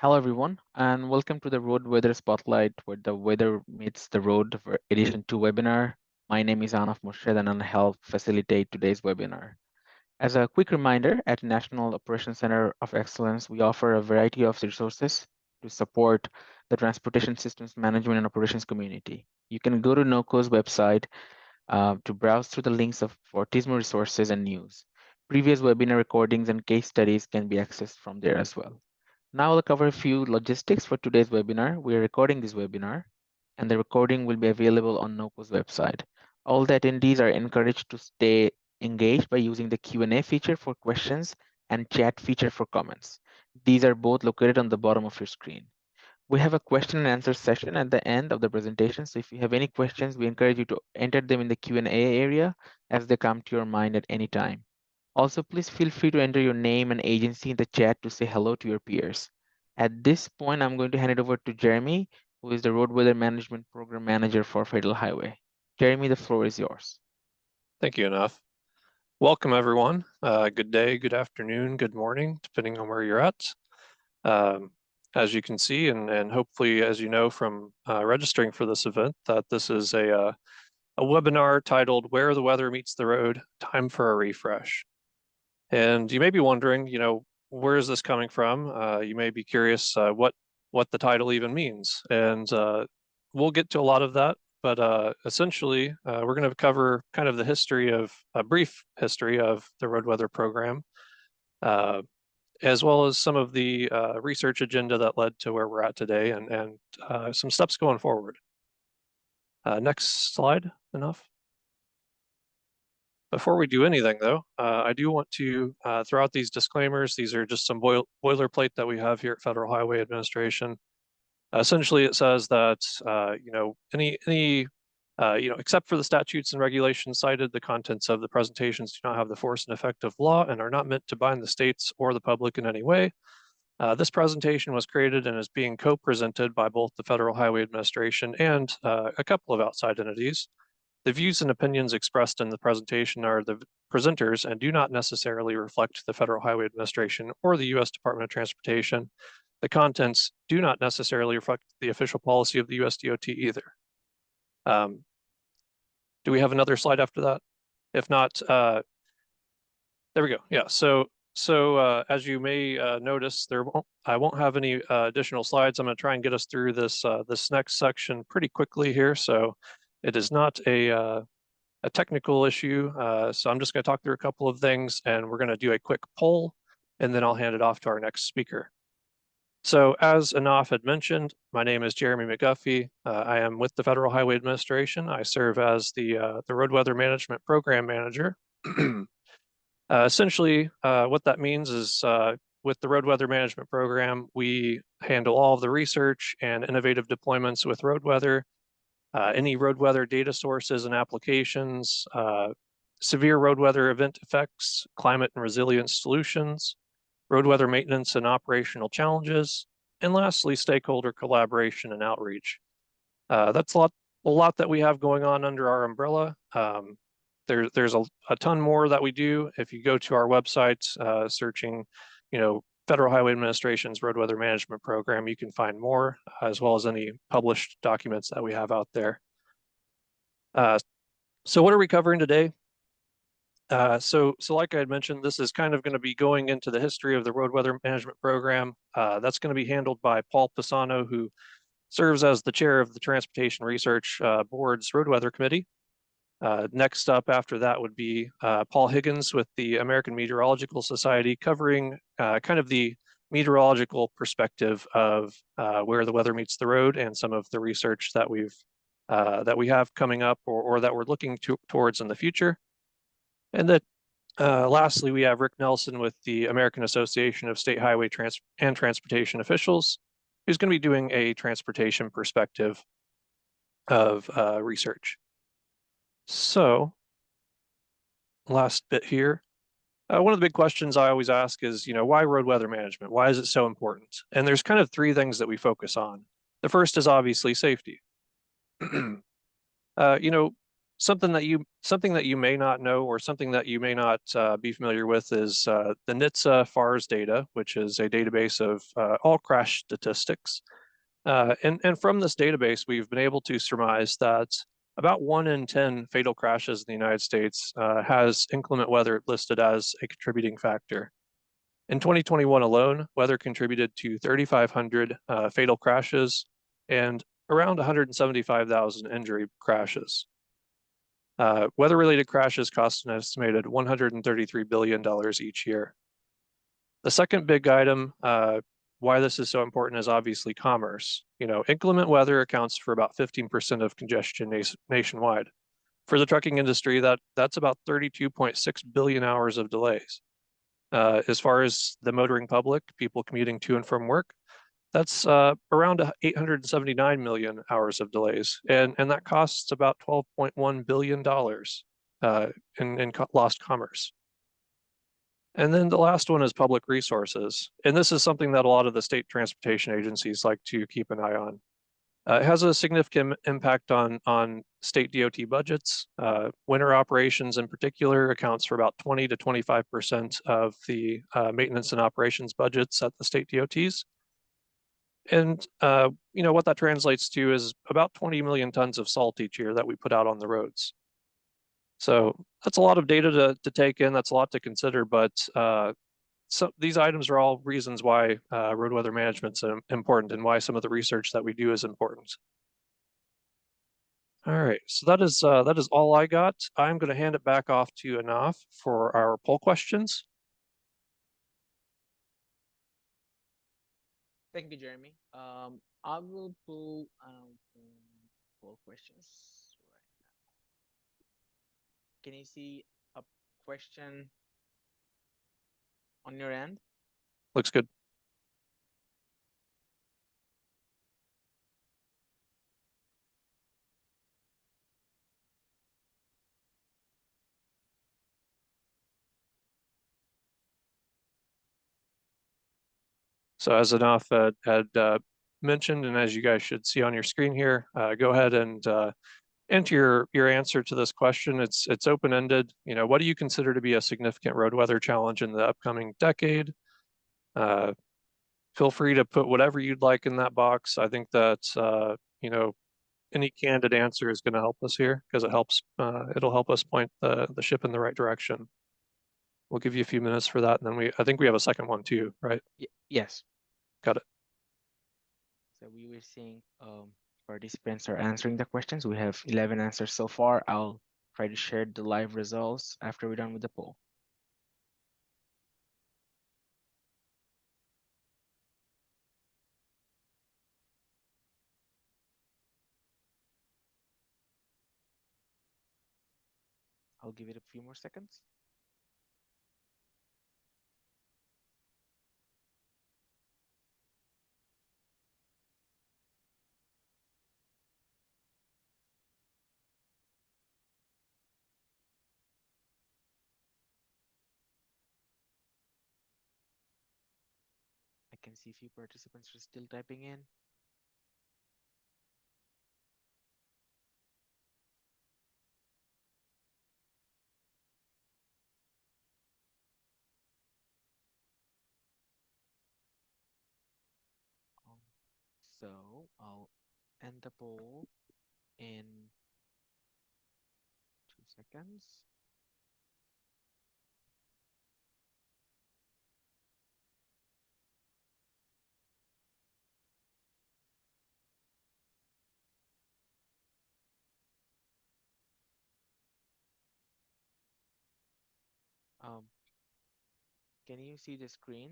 Hello, everyone, and welcome to the Road Weather Spotlight, where the weather meets the road for Edition 2 webinar. My name is Anaf Moshed, and I'll help facilitate today's webinar. As a quick reminder, at National Operations Center of Excellence, we offer a variety of resources to support the transportation systems management and operations community. You can go to NOCO's website to browse through the links for TISMO resources and news. Previous webinar recordings and case studies can be accessed from there as well. Now I'll cover a few logistics for today's webinar. We are recording this webinar, and the recording will be available on NOCO's website. All the attendees are encouraged to stay engaged by using the Q&A feature for questions and chat feature for comments. These are both located on the bottom of your screen. We have a question and answer session at the end of the presentation, so if you have any questions, we encourage you to enter them in the Q&A area as they come to your mind at any time. Also, please feel free to enter your name and agency in the chat to say hello to your peers. At this point, I'm going to hand it over to Jeremy, who is the Road Weather Management Program Manager for Federal Highway. Jeremy, the floor is yours. Thank you, Anaf. Welcome, everyone. Good day, good afternoon, good morning, depending on where you're at. As you can see, and hopefully, as you know from registering for this event, that this is a webinar titled "Where the Weather Meets the Road: Time for a Refresh." And you may be wondering, where is this coming from? You may be curious what the title even means, and we'll get to a lot of that. But essentially, we're going to cover kind of the history of a brief history of the road weather program, as well as some of the research agenda that led to where we're at today, and some steps going forward. Next slide, enough. Before we do anything, though, I do want to throw out these disclaimers. These are just some boilerplate that we have here at Federal Highway Administration. Essentially, it says that except for the statutes and regulations cited, the contents of the presentations do not have the force and effect of law and are not meant to bind the states or the public in any way. This presentation was created and is being co-presented by both the Federal Highway Administration and a couple of outside entities. The views and opinions expressed in the presentation are the presenters and do not necessarily reflect the Federal Highway Administration or the U.S. Department of Transportation. The contents do not necessarily reflect the official policy of the U.S. DOT either. Do we have another slide after that? If not, there we go. Yeah. So as you may notice, I won't have any additional slides. I'm going to try and get us through this next section pretty quickly here. So it is not a technical issue. So I'm just going to talk through a couple of things, and we're going to do a quick poll, and then I'll hand it off to our next speaker. So as Anaf had mentioned, my name is Jeremy McGuffey. I am with the Federal Highway Administration. I serve as the Road Weather Management Program Manager. Essentially, what that means is with the Road Weather Management Program, we handle all of the research and innovative deployments with road weather, any road weather data sources and applications, severe road weather event effects, climate and resilience solutions, road weather maintenance and operational challenges, and lastly, stakeholder collaboration and outreach. That's a lot that we have going on under our umbrella. There's a ton more that we do. If you go to our website, searching, Federal Highway Administration's Road Weather Management Program, you can find more, as well as any published documents that we have out there. So what are we covering today? So like I had mentioned, this is kind of going to be going into the history of the Road Weather Management Program. That's going to be handled by Paul Pisano, who serves as the chair of the Transportation Research Board's Road Weather Committee. Next up after that would be Paul Higgins with the American Meteorological Society, covering kind of the meteorological perspective of where the weather meets the road and some of the research that we have coming up or that we're looking towards in the future. And then lastly, we have Rick Nelson with the American Association of State Highway and Transportation Officials, who's going to be doing a transportation perspective of research. So last bit here. One of the big questions I always ask is, why road weather management? Why is it so important? And there's kind of three things that we focus on. The first is obviously safety. something that you may not know, or something that you may not be familiar with, is the NHTSA FARS data, which is a database of all crash statistics. And from this database, we've been able to surmise that about 1 in 10 fatal crashes in the United States has inclement weather listed as a contributing factor. In 2021 alone, weather contributed to 3,500 fatal crashes and around 175,000 injury crashes. Weather-related crashes cost an estimated $133 billion each year. The second big item, why this is so important, is obviously commerce. Inclement weather accounts for about 15% of congestion nationwide. For the trucking industry, that's about 32.6 billion hours of delays. As far as the motoring public, people commuting to and from work, that's around 879 million hours of delays, and that costs about $12.1 billion in lost commerce. And then the last one is public resources, and this is something that a lot of the state transportation agencies like to keep an eye on. It has a significant impact on state DOT budgets. Winter operations in particular accounts for about 20 to 25% of the maintenance and operations budgets at the state DOTs. And what that translates to is about 20 million tons of salt each year that we put out on the roads. So that's a lot of data to take in. That's a lot to consider, but so these items are all reasons why road weather management's important, and why some of the research that we do is important. All right, so that is all I got. I'm going to hand it back off to Anaf for our poll questions. Thank you, Jeremy. I will pull poll questions right now. Can you see a question on your end? Looks good. So as Anaf had mentioned, and as you guys should see on your screen here, go ahead and enter your answer to this question. It's open-ended. What do you consider to be a significant road weather challenge in the upcoming decade? Feel free to put whatever you'd like in that box. I think that any candid answer is going to help us here, because it'll help us point the ship in the right direction. We'll give you a few minutes for that, and then I think we have a second one too, right? Yes. Got it. So we were seeing participants are answering the questions. We have 11 answers so far. I'll try to share the live results after we're done with the poll. I'll give it a few more seconds. I can see a few participants are still typing in. So I'll end the poll in 2 seconds. Can you see the screen,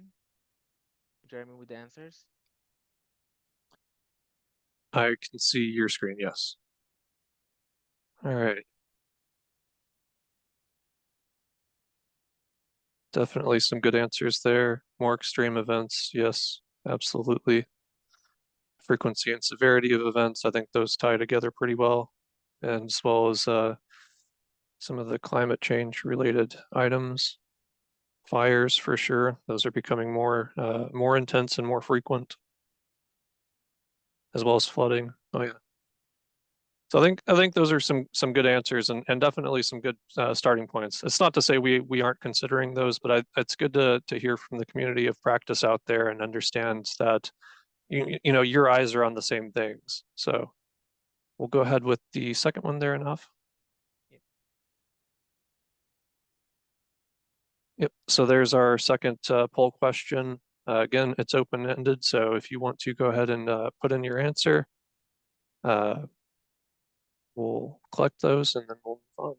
Jeremy, with the answers? I can see your screen, yes. All right. Definitely some good answers there. More extreme events, yes, absolutely. Frequency and severity of events, I think those tie together pretty well, and as well as some of the climate change related items. Fires, for sure, those are becoming more intense and more frequent, as well as flooding. Oh yeah. I think those are some good answers and definitely some good starting points. It's not to say we aren't considering those, but it's good to hear from the community of practice out there and understand that you know your eyes are on the same things. So we'll go ahead with the second one there, enough. Yep. So there's our second poll question. Again, it's open-ended, so if you want to go ahead and put in your answer, we'll collect those and then we'll move on.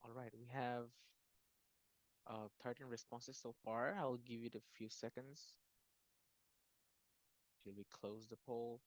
All right, we have 13 responses so far. I'll give it a few seconds till we close the poll.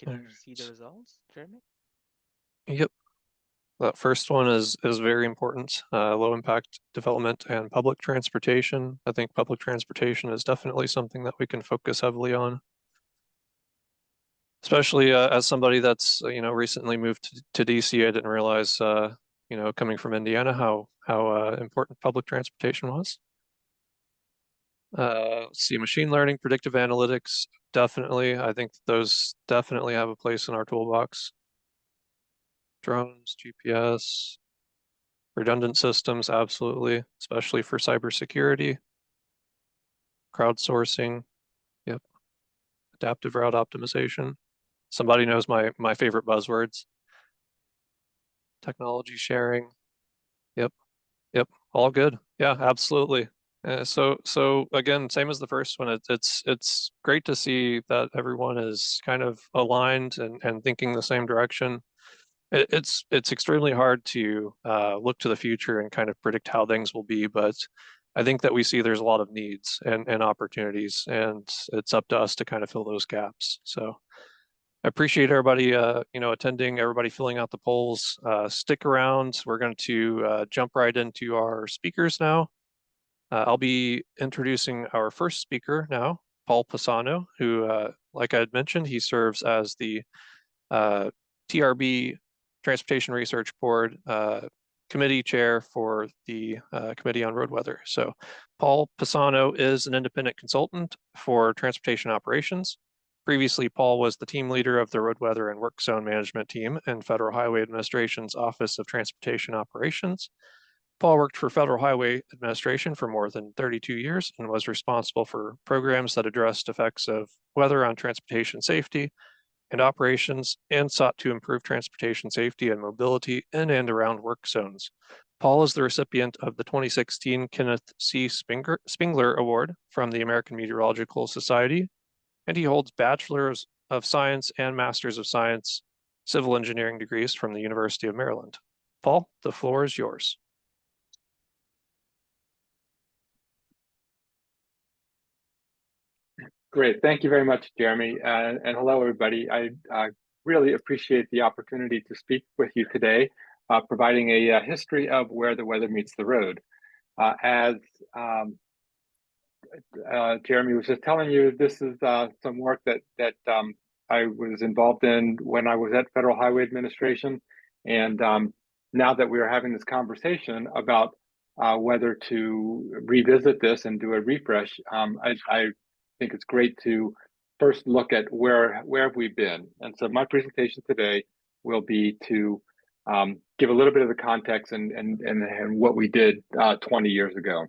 Can All you see the right. results, Jeremy? Yep. That first one is very important. Low impact development and public transportation. I think public transportation is definitely something that we can focus heavily on, especially as somebody that's you know recently moved to DC. I didn't realize you know coming from Indiana how important public transportation was. Let's see, machine learning, predictive analytics, definitely. I think those definitely have a place in our toolbox. Drones, GPS, redundant systems, absolutely, especially for cybersecurity. Crowdsourcing, yep. Adaptive route optimization. Somebody knows my favorite buzzwords. Technology sharing, yep, yep, all good. Yeah, absolutely. So again, same as the first one. It's great to see that everyone is kind of aligned and thinking the same direction. It's extremely hard to look to the future and kind of predict how things will be, but I think that we see there's a lot of needs and opportunities, and it's up to us to kind of fill those gaps. So I appreciate everybody, you know, attending, everybody filling out the polls. Stick around. We're going to jump right into our speakers now. I'll be introducing our first speaker now, Paul Pisano, who, like I had mentioned, he serves as the TRB Transportation Research Board committee chair for the Committee on Road Weather. So Paul Pisano is an independent consultant for transportation operations. Previously, Paul was the team leader of the Road Weather and Work Zone Management Team in Federal Highway Administration's Office of Transportation Operations. Paul worked for Federal Highway Administration for more than 32 years and was responsible for programs that addressed effects of weather on transportation safety and operations and sought to improve transportation safety and mobility in and around work zones. Paul is the recipient of the 2016 Kenneth C. Spengler Award from the American Meteorological Society, and he holds Bachelor's of Science and Master's of Science civil engineering degrees from the University of Maryland. Paul, the floor is yours. Great. Thank you very much, Jeremy. And hello, everybody. really appreciate the opportunity to speak with you today, providing a history of where the weather meets the road. As Jeremy was just telling you, this is some work that I was involved in when I was at Federal Highway Administration, and now that we are having this conversation about whether to revisit this and do a refresh, I think it's great to first look at where have we been. And so my presentation today will be to give a little bit of the context and what we did 20 years ago.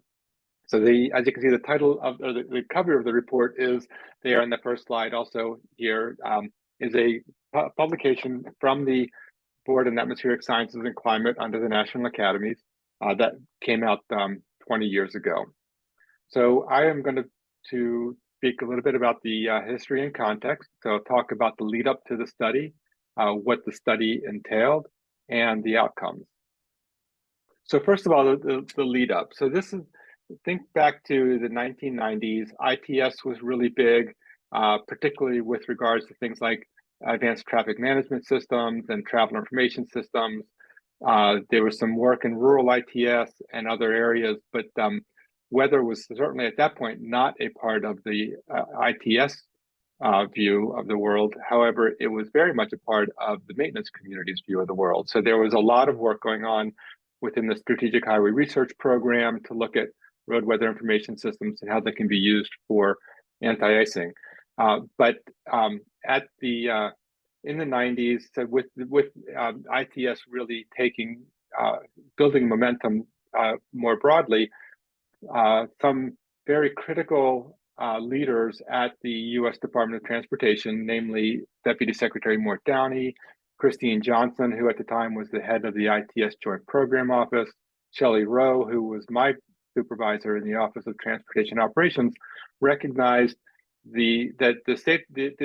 So as you can see, the title of or the cover of the report is there on the first slide. Also here is a publication from the Board of Atmospheric Sciences and Climate under the National Academies that came out 20 years ago. So I am going to speak a little bit about the history and context. So I'll talk about the lead up to the study, what the study entailed, and the outcomes. So first of all, the lead up. So this is, think back to the 1990s. ITS was really big, particularly with regards to things like advanced traffic management systems and travel information systems. There was some work in rural ITS and other areas, but weather was certainly at that point not a part of the ITS view of the world. However, it was very much a part of the maintenance community's view of the world. So there was a lot of work going on within the Strategic Highway Research Program to look at road weather information systems and how they can be used for anti-icing. But at the in the 90s, so with ITS really taking building momentum more broadly, some very critical leaders at the U.S. Department of Transportation, namely Deputy Secretary Mort Downey, Christine Johnson, who at the time was the head of the ITS Joint Program Office, Shelley Rowe, who was my supervisor in the Office of Transportation Operations, recognized that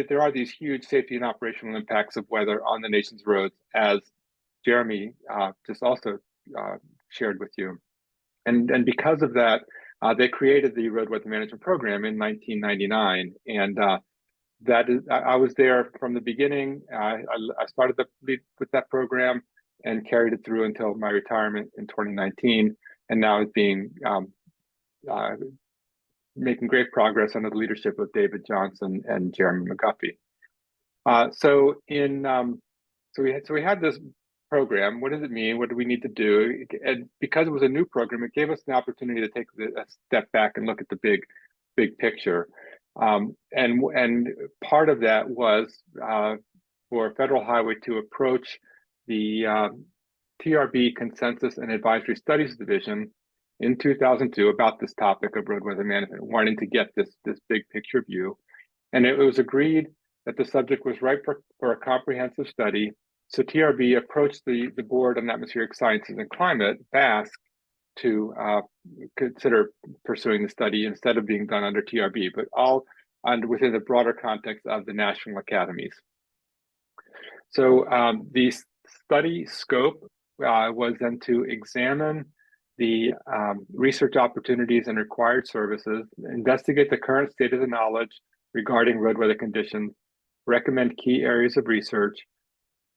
there are these huge safety and operational impacts of weather on the nation's roads, as Jeremy just also shared with you. And because of that, they created the Road Weather Management Program in 1999. And that is, I was there from the beginning. I started with that program and carried it through until my retirement in 2019. And now it's being making great progress under the leadership of David Johnson and Jeremy McGuffey. So we had this program. What does it mean? What do we need to do? And because it was a new program, it gave us an opportunity to take a step back and look at the big picture. And part of that was for Federal Highway to approach the TRB Consensus and Advisory Studies Division in 2002 about this topic of road weather management, wanting to get this big picture view. And it was agreed that the subject was ripe for a comprehensive study. So TRB approached the Board on Atmospheric Sciences and Climate, BASC, to consider pursuing the study instead of being done under TRB, but all within the broader context of the National Academies. So the study scope was then to examine the research opportunities and required services, investigate the current state of the knowledge regarding road weather conditions, recommend key areas of research,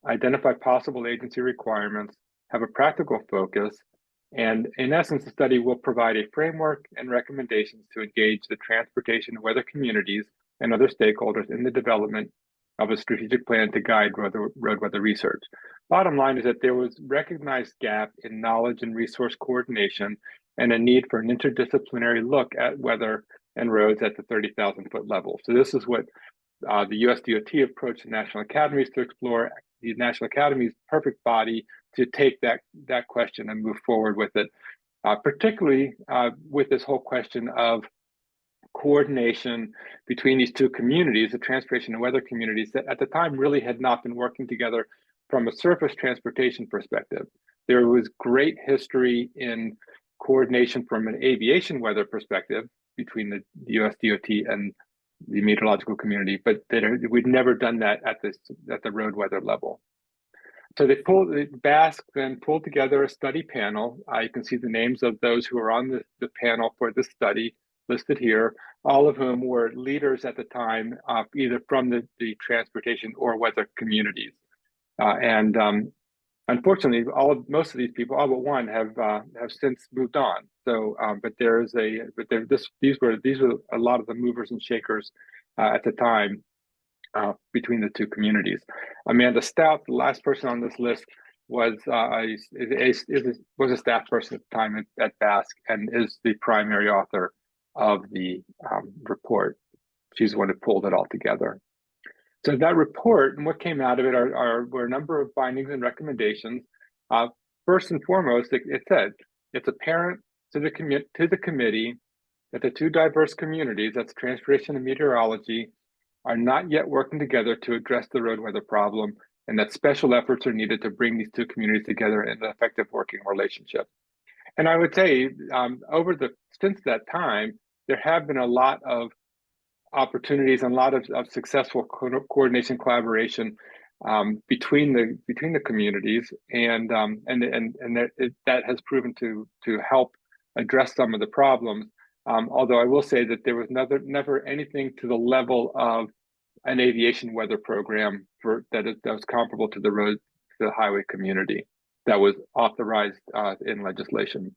identify possible agency requirements, have a practical focus, and in essence, the study will provide a framework and recommendations to engage the transportation and weather communities and other stakeholders in the development of a strategic plan to guide road weather research. Bottom line is that there was recognized gap in knowledge and resource coordination and a need for an interdisciplinary look at weather and roads at the 30,000-foot level. So this is what the US DOT approached the National Academies to explore. The National Academy's perfect body to take that question and move forward with it, particularly with this whole question of coordination between these two communities, the transportation and weather communities that at the time really had not been working together from a surface transportation perspective. There was great history in coordination from an aviation weather perspective between the US DOT and the meteorological community, but we'd never done that at the road weather level. So BASC then pulled together a study panel. You can see the names of those who are on the panel for this study. listed here, all of whom were leaders at the time, either from the transportation or weather communities. Unfortunately, most of these people, all but one, have since moved on. So, these were a lot of the movers and shakers at the time between the two communities. Amanda Stout, the last person on this list, was a staff person at the time at Basque and is the primary author of the report. She's the one who pulled it all together. So that report and what came out of it were a number of findings and recommendations. First and foremost, it said it's apparent to the committee that the two diverse communities, that's transportation and meteorology, are not yet working together to address the road weather problem, and that special efforts are needed to bring these two communities together in an effective working relationship. And I would say since that time, there have been a lot of opportunities and a lot of successful coordination, collaboration between the communities, and that has proven to help address some of the problems. Although I will say that there was never anything to the level of an aviation weather program that was comparable to the highway community that was authorized in legislation.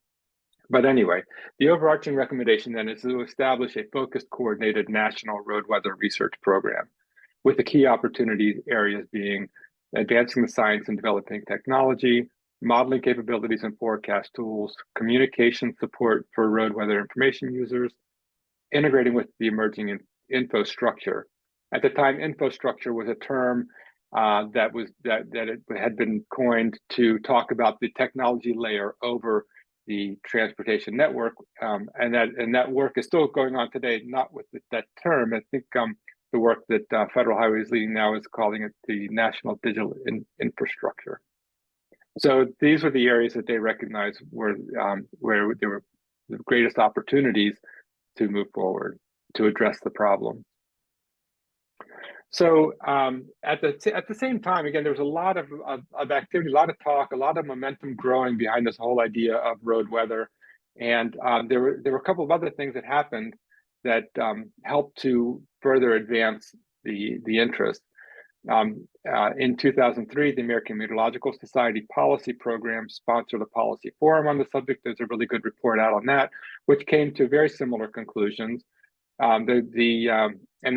But anyway, the overarching recommendation then is to establish a focused, coordinated national road weather research program, with the key opportunity areas being advancing the science and developing technology, modeling capabilities and forecast tools, communication support for road weather information users, integrating with the emerging infrastructure. At the time, infrastructure was a term that it had been coined to talk about the technology layer over the transportation network, and that work is still going on today, not with that term. I think the work that Federal Highway is leading now is calling it the National Digital Infrastructure. So these were the areas that they recognized where there were the greatest opportunities to move forward to address the problem. So at the same time, again, there was a lot of activity, a lot of talk, a lot of momentum growing behind this whole idea of road weather, and there were a couple of other things that happened that helped to further advance the interest. In 2003, the American Meteorological Society Policy Program sponsored a policy forum on the subject. There's a really good report out on that, which came to very similar conclusions. And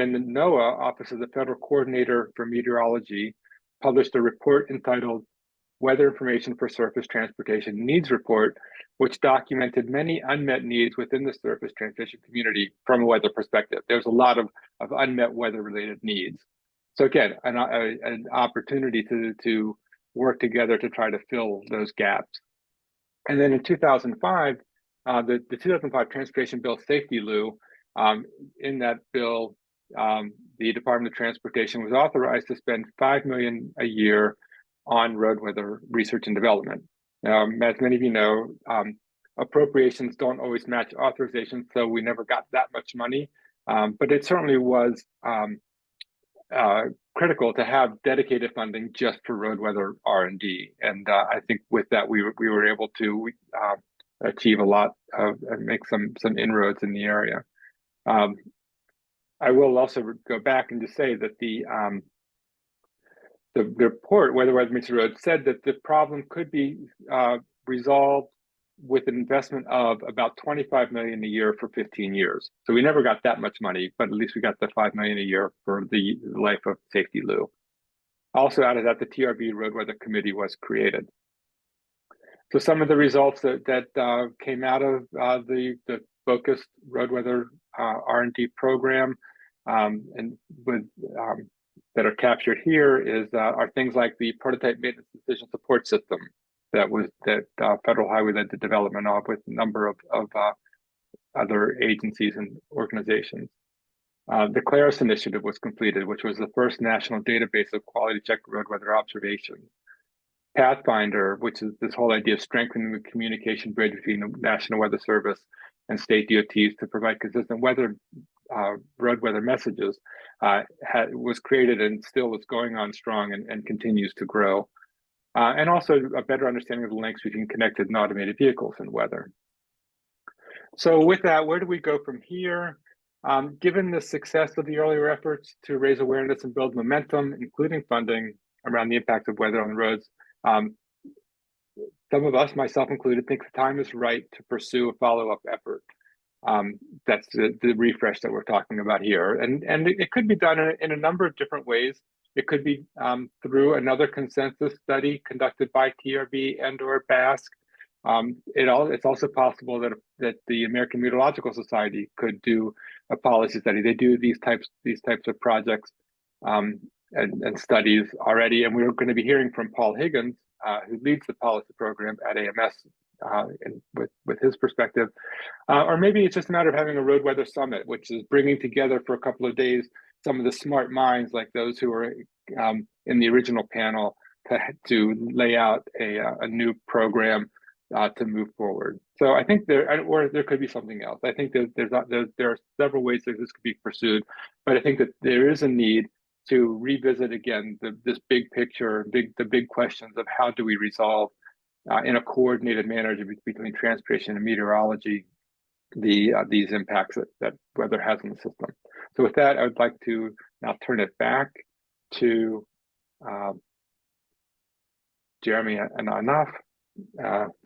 then the NOAA, Office of the Federal Coordinator for Meteorology, published a report entitled Weather Information for Surface Transportation Needs Report, which documented many unmet needs within the surface transportation community from a weather perspective. There's a lot of unmet weather-related needs. So again, an opportunity to work together to try to fill those gaps. And then in 2005, the 2005 Transportation Bill Safety Law, in that bill, the Department of Transportation was authorized to spend $5 million a year on road weather research and development. As many of you know, appropriations don't always match authorizations, so we never got that much money. But it certainly was critical to have dedicated funding just for road weather R&D, and I think with that we were able to achieve a lot of make some inroads in the area. I will also go back and just say that the report, Weather Meets the Road, said that the problem could be resolved with an investment of about $25 million a year for 15 years. So we never got that much money, but at least we got the $5 million a year for the life of Safety Law. Also out of that, the TRB Road Weather Committee was created. So some of the results that came out of the focused road weather R&D program that are captured here are things like the prototype maintenance decision support system that Federal Highway led the development of with a number of other agencies and organizations. The Claris initiative was completed, which was the first national database of quality check road weather observations. Pathfinder, which is this whole idea of strengthening the communication bridge between the National Weather Service and state DOTs to provide consistent road weather messages, was created and still is going on strong and continues to grow. And also a better understanding of the links between connected and automated vehicles and weather. So with that, where do we go from here? Given the success of the earlier efforts to raise awareness and build momentum, including funding around the impact of weather on the roads, some of us, myself included, think the time is right to pursue a follow-up effort. That's the refresh that we're talking about here. And it could be done in a number of different ways. It could be through another consensus study conducted by TRB and or BASC. It's also possible that the American Meteorological Society could do a policy study. They do these types of projects and studies already. And we're going to be hearing from Paul Higgins, who leads the policy program at AMS, with his perspective. Or maybe it's just a matter of having a road weather summit, which is bringing together for a couple of days some of the smart minds like those who were in the original panel to lay out a new program to move forward. So I think there could be something else. I think that there are several ways that this could be pursued, but I think that there is a need to revisit again this big picture, the big questions of how do we resolve in a coordinated manner between transportation and meteorology these impacts that weather has on the system. So with that, I would like to now turn it back to Jeremy and Anaf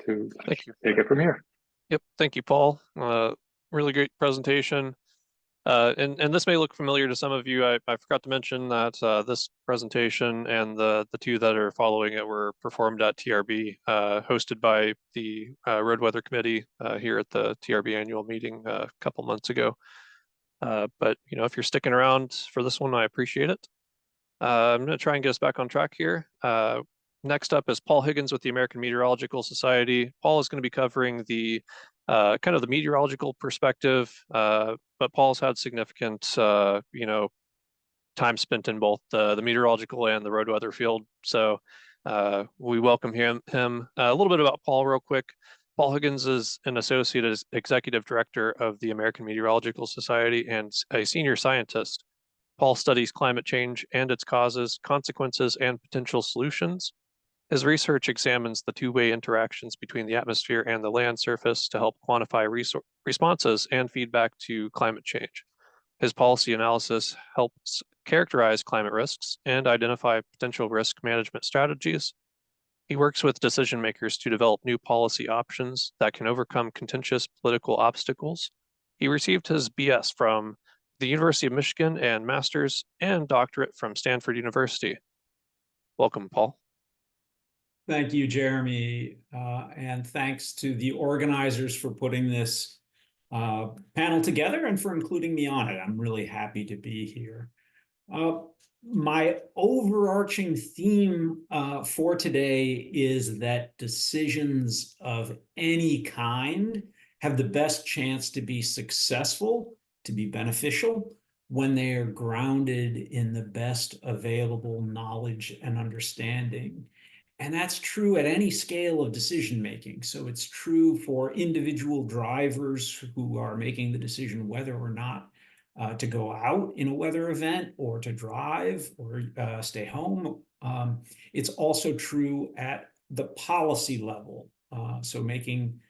to take it from here. Yep, thank you, Paul. Really great presentation. And this may look familiar to some of you. I forgot to mention that this presentation and the two that are following it were performed at TRB, hosted by the Road Weather Committee here at the TRB annual meeting a couple months ago. But if you're sticking around for this one, I appreciate it. I'm going to try and get us back on track here. Next up is Paul Higgins with the American Meteorological Society. Paul is going to be covering the kind of the meteorological perspective, but Paul's had significant, time spent in both the meteorological and the road weather field. So we welcome him. A little bit about Paul real quick. Paul Higgins is an associate executive director of the American Meteorological Society and a senior scientist. Paul studies climate change and its causes, consequences, and potential solutions. His research examines the two-way interactions between the atmosphere and the land surface to help quantify responses and feedback to climate change. His policy analysis helps characterize climate risks and identify potential risk management strategies. He works with decision makers to develop new policy options that can overcome contentious political obstacles. He received his BS from the University of Michigan and master's and doctorate from Stanford University. Welcome, Paul. Thank you, Jeremy, and thanks to the organizers for putting this panel together and for including me on it. I'm really happy to be here. My overarching theme for today is that decisions of any kind have the best chance to be successful, to be beneficial, when they are grounded in the best available knowledge and understanding. And that's true at any scale of decision making. So it's true for individual drivers who are making the decision whether or not to go out in a weather event or to drive or stay home. It's also true at the policy level. So making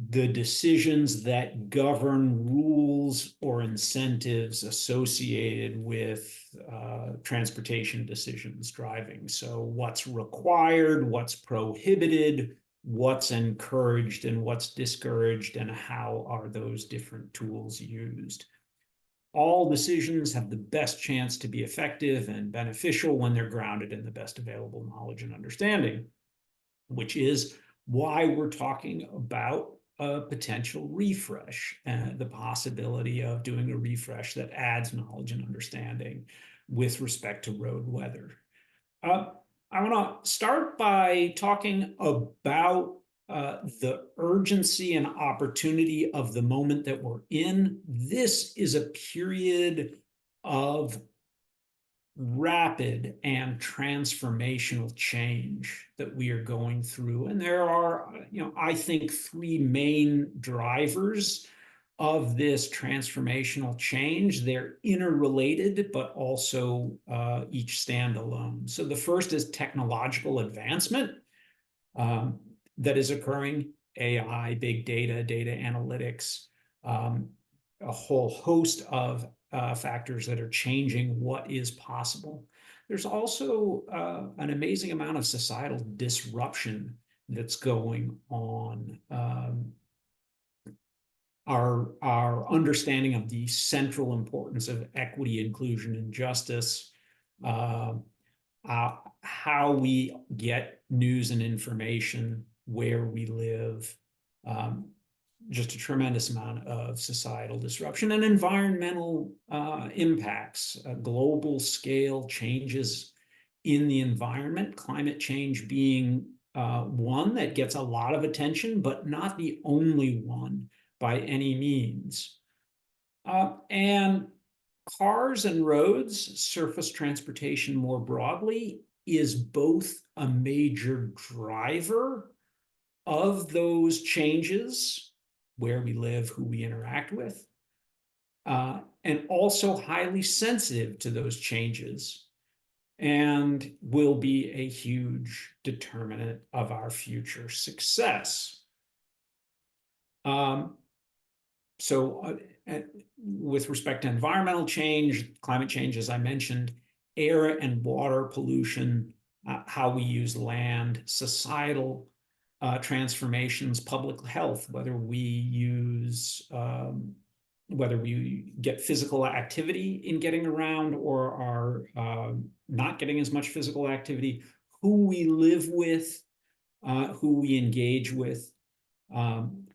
the decisions that govern rules or incentives associated with transportation decisions, driving. So what's required, what's prohibited, what's encouraged and what's discouraged, and how are those different tools used. All decisions have the best chance to be effective and beneficial when they're grounded in the best available knowledge and understanding, which is why we're talking about a potential refresh and the possibility of doing a refresh that adds knowledge and understanding with respect to road weather. I want to start by talking about the urgency and opportunity of the moment that we're in. This is a period of rapid and transformational change that we are going through. And there are, I think, three main drivers of this transformational change. They're interrelated, but also each stand alone. So the first is technological advancement that is occurring. AI, big data, data analytics, a whole host of factors that are changing what is possible. There's also an amazing amount of societal disruption that's going on. Our understanding of the central importance of equity, inclusion, and justice, how we get news and information, where we live, just a tremendous amount of societal disruption and environmental impacts, global scale changes in the environment, climate change being one that gets a lot of attention, but not the only one by any means. And cars and roads, surface transportation more broadly, is both a major driver of those changes, where we live, who we interact with, and also highly sensitive to those changes, and will be a huge determinant of our future success. So with respect to environmental change, climate change, as I mentioned, air and water pollution, how we use land, societal transformations, public health, whether we get physical activity in getting around or are not getting as much physical activity, who we live with, who we engage with,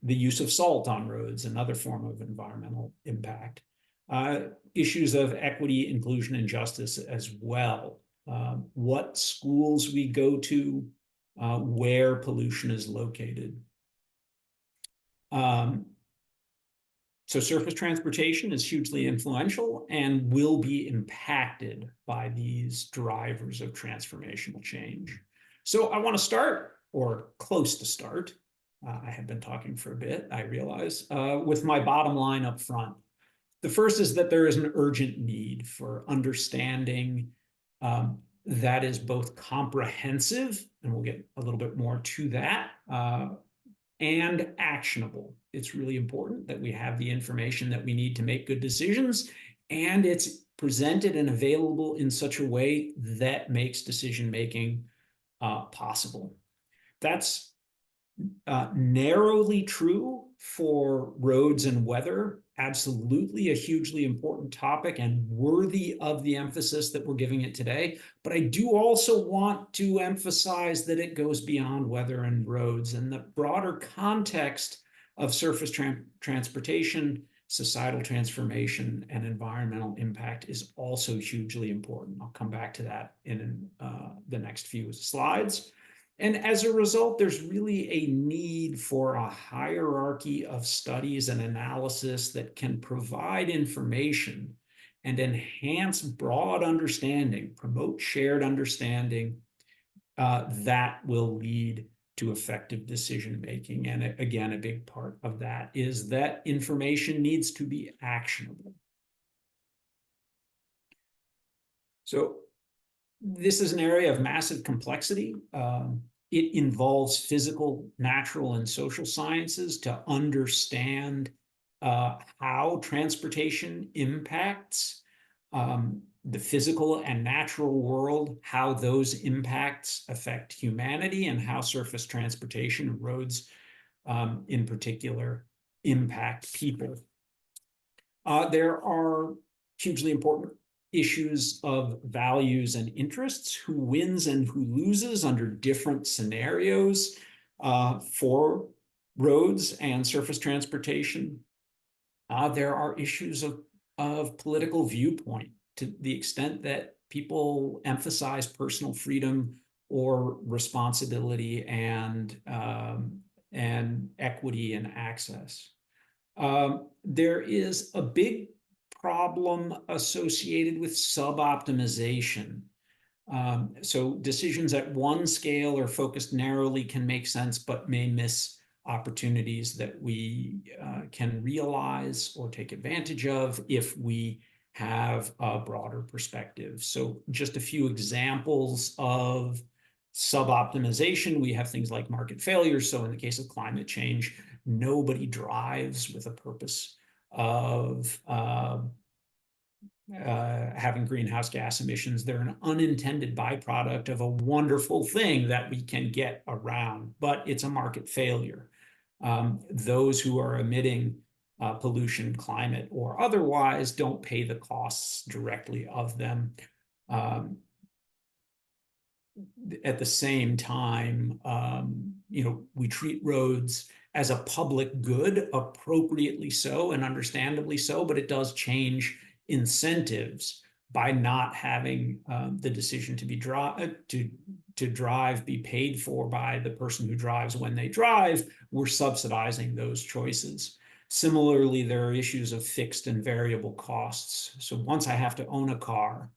the use of salt on roads, another form of environmental impact, issues of equity, inclusion, and justice as well, what schools we go to, where pollution is located. So surface transportation is hugely influential and will be impacted by these drivers of transformational change. So I want to start, or close to start, I have been talking for a bit, I realize, with my bottom line up front. The first is that there is an urgent need for understanding that is both comprehensive, and we'll get a little bit more to that, and actionable. It's really important that we have the information that we need to make good decisions, and it's presented and available in such a way that makes decision-making possible. That's narrowly true for roads and weather. Absolutely a hugely important topic and worthy of the emphasis that we're giving it today. But I do also want to emphasize that it goes beyond weather and roads, and the broader context of surface transportation, societal transformation, and environmental impact is also hugely important. I'll come back to that in the next few slides. And as a result, there's really a need for a hierarchy of studies and analysis that can provide information and enhance broad understanding, promote shared understanding that will lead to effective decision-making. And again, a big part of that is that information needs to be actionable. So this is an area of massive complexity. It involves physical, natural, and social sciences to understand how transportation impacts the physical and natural world, how those impacts affect humanity, and how surface transportation and roads in particular impact people. There are hugely important issues of values and interests, who wins and who loses under different scenarios for roads and surface transportation. There are issues of political viewpoint, to the extent that people emphasize personal freedom or responsibility and equity and access. There is a big problem associated with sub-optimization. So decisions at one scale or focused narrowly can make sense, but may miss opportunities that we can realize or take advantage of if we have a broader perspective. So just a few examples of sub-optimization, we have things like market failures. So in the case of climate change, nobody drives with a purpose of having greenhouse gas emissions. They're an unintended byproduct of a wonderful thing that we can get around, but it's a market failure. Those who are emitting pollution, climate, or otherwise don't pay the costs directly of them. At the same time, we treat roads as a public good, appropriately so and understandably so, but it does change incentives by not having the decision to be to drive be paid for by the person who drives when they drive. We're subsidizing those choices. Similarly, there are issues of fixed and variable costs. So once I have to own a car,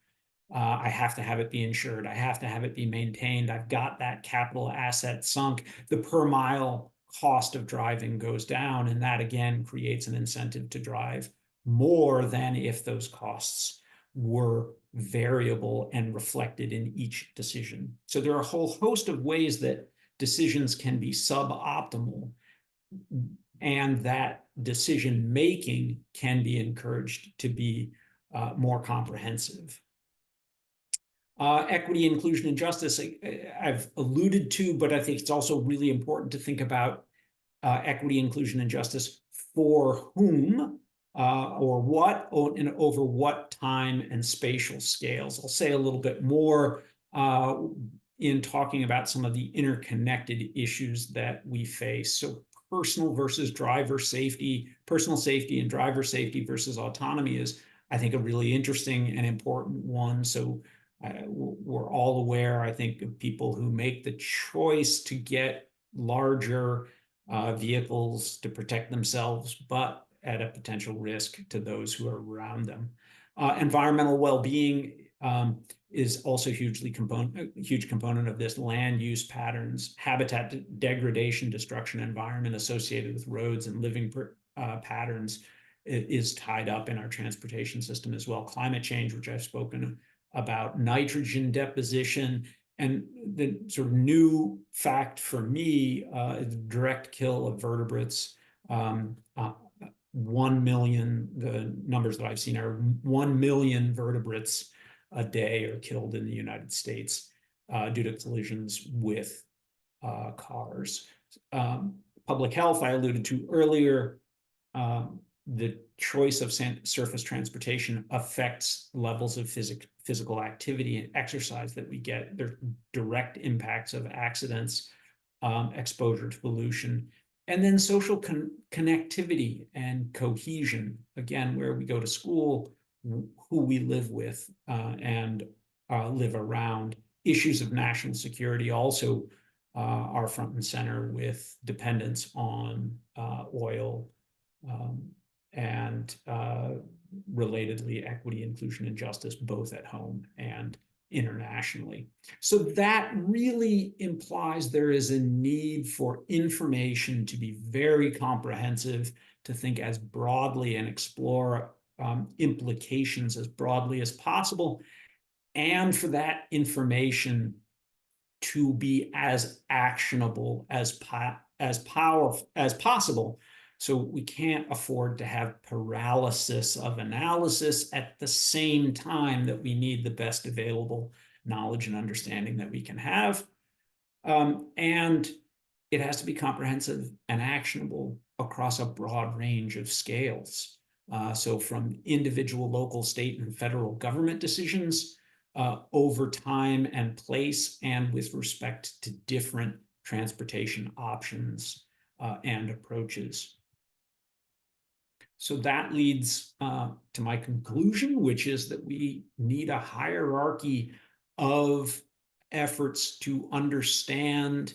I have to have it be insured. I have to have it be maintained. I've got that capital asset sunk. The per mile cost of driving goes down, and that again creates an incentive to drive more than if those costs were variable and reflected in each decision. So there are a whole host of ways that decisions can be suboptimal, and that decision making can be encouraged to be more comprehensive. Equity, inclusion, and justice, I've alluded to, but I think it's also really important to think about equity, inclusion, and justice for whom or what, and over what time and spatial scales. I'll say a little bit more in talking about some of the interconnected issues that we face. So personal versus driver safety, personal safety and driver safety versus autonomy is, I think, a really interesting and important one. So we're all aware, I think, of people who make the choice to get larger vehicles to protect themselves, but at a potential risk to those who are around them. Environmental well-being is also a huge component of this. Land use patterns, habitat degradation, destruction, environment associated with roads and living patterns is tied up in our transportation system as well. Climate change, which I've spoken about, nitrogen deposition, and the sort of new fact for me is the direct kill of vertebrates. 1 million, the numbers that I've seen are 1 million vertebrates a day are killed in the United States due to collisions with cars. Public health, I alluded to earlier. The choice of surface transportation affects levels of physical activity and exercise that we get. There are direct impacts of accidents, exposure to pollution, and then social connectivity and cohesion. Again, where we go to school, who we live with and live around. Issues of national security also are front and center with dependence on oil, and relatedly equity, inclusion, and justice, both at home and internationally. So that really implies there is a need for information to be very comprehensive, to think as broadly and explore implications as broadly as possible, and for that information to be as actionable as powerful as possible. So we can't afford to have paralysis of analysis at the same time that we need the best available knowledge and understanding that we can have. And it has to be comprehensive and actionable across a broad range of scales. So from individual, local, state, and federal government decisions over time and place, and with respect to different transportation options and approaches. So that leads to my conclusion, which is that we need a hierarchy of efforts to understand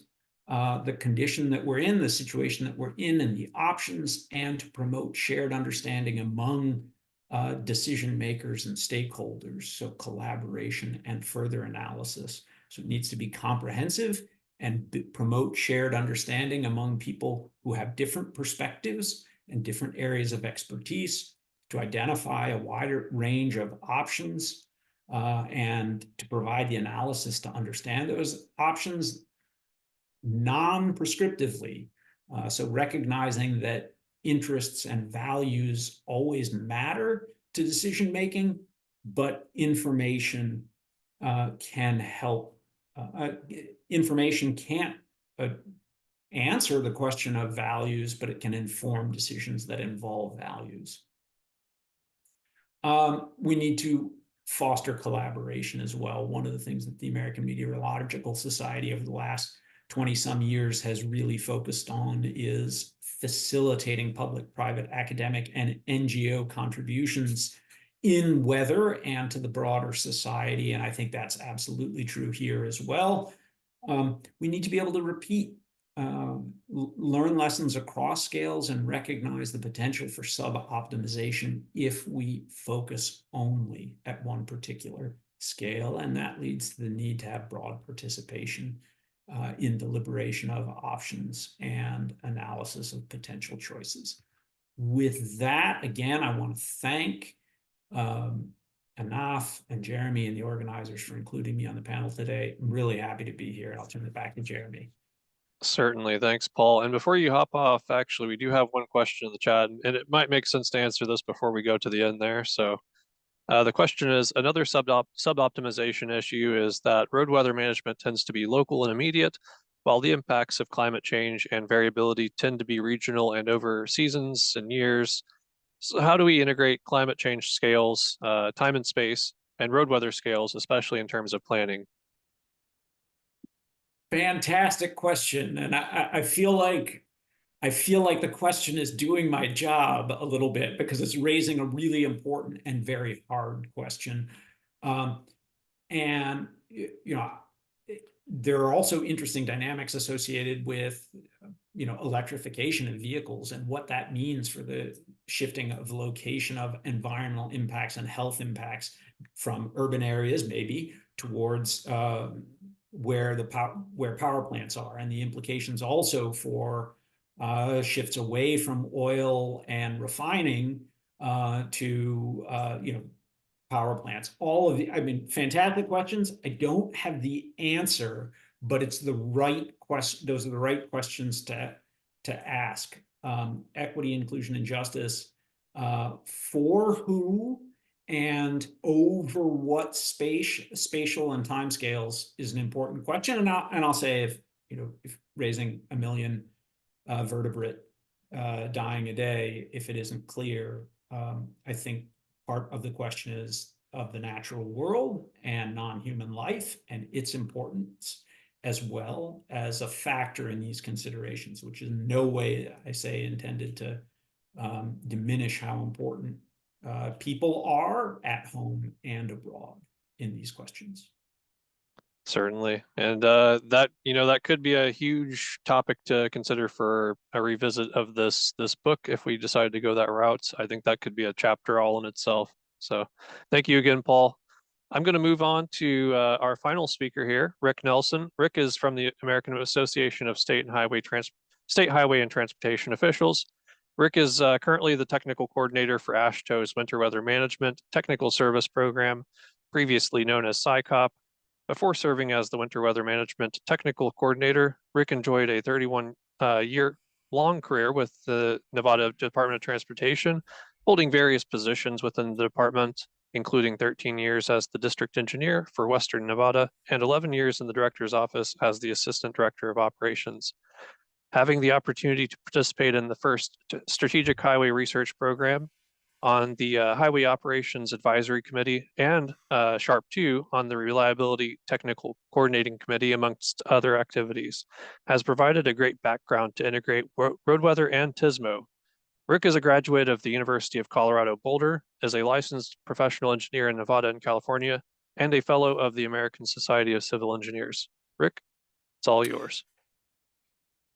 the condition that we're in, the situation that we're in, and the options, and to promote shared understanding among decision makers and stakeholders. So collaboration and further analysis. So it needs to be comprehensive and promote shared understanding among people who have different perspectives and different areas of expertise, to identify a wider range of options and to provide the analysis to understand those options non-prescriptively. So recognizing that interests and values always matter to decision making, but information can help. Information can't answer the question of values, but it can inform decisions that involve values. We need to foster collaboration as well. One of the things that the American Meteorological Society over the last 20-some years has really focused on is facilitating public, private, academic, and NGO contributions in weather and to the broader society. And I think that's absolutely true here as well. We need to be able to repeat, learn lessons across scales and recognize the potential for sub-optimization if we focus only at one particular scale. And that leads to the need to have broad participation in deliberation of options and analysis of potential choices. With that, again, I want to thank Anaf and Jeremy and the organizers for including me on the panel today. I'm really happy to be here. I'll turn it back to Jeremy. Certainly. Thanks, Paul. And before you hop off, actually, we do have one question in the chat, and it might make sense to answer this before we go to the end there. So the question is, another sub-optimization issue is that road weather management tends to be local and immediate, while the impacts of climate change and variability tend to be regional and over seasons and years. So how do we integrate climate change scales, time and space, and road weather scales, especially in terms of planning? Fantastic question. And I feel like the question is doing my job a little bit because it's raising a really important and very hard question. And you know, there are also interesting dynamics associated with electrification of vehicles and what that means for the shifting of the location of environmental impacts and health impacts from urban areas maybe towards where power plants are, and the implications also for shifts away from oil and refining to power plants. All of fantastic questions. I don't have the answer, but it's the right question. Those are the right questions to ask. Equity, inclusion, and justice for who and over what spatial and time scales is an important question. And I'll say if raising 1 million vertebrate dying a day, if it isn't clear, I think part of the question is of the natural world and non-human life and its importance, as well as a factor in these considerations, which is in no way, I say, intended to diminish how important people are at home and abroad in these questions. Certainly. And that could be a huge topic to consider for a revisit of this book if we decide to go that route. I think that could be a chapter all in itself. So thank you again, Paul. I'm going to move on to our final speaker here, Rick Nelson. Rick is from the American Association of State Highway and Transportation Officials. Rick is currently the technical coordinator for AASHTO's Winter Weather Management Technical Service Program, previously known as SICOP. Before serving as the Winter Weather Management Technical Coordinator, Rick enjoyed a 31-year-long career with the Nevada Department of Transportation, holding various positions within the department, including 13 years as the district engineer for Western Nevada and 11 years in the director's office as the assistant director of operations. Having the opportunity to participate in the first strategic highway research program on the Highway Operations Advisory Committee and SHARP 2 on the Reliability Technical Coordinating Committee, amongst other activities, has provided a great background to integrate road weather and TSMO. Rick is a graduate of the University of Colorado Boulder, is a licensed professional engineer in Nevada and California, and a fellow of the American Society of Civil Engineers. Rick, it's all yours.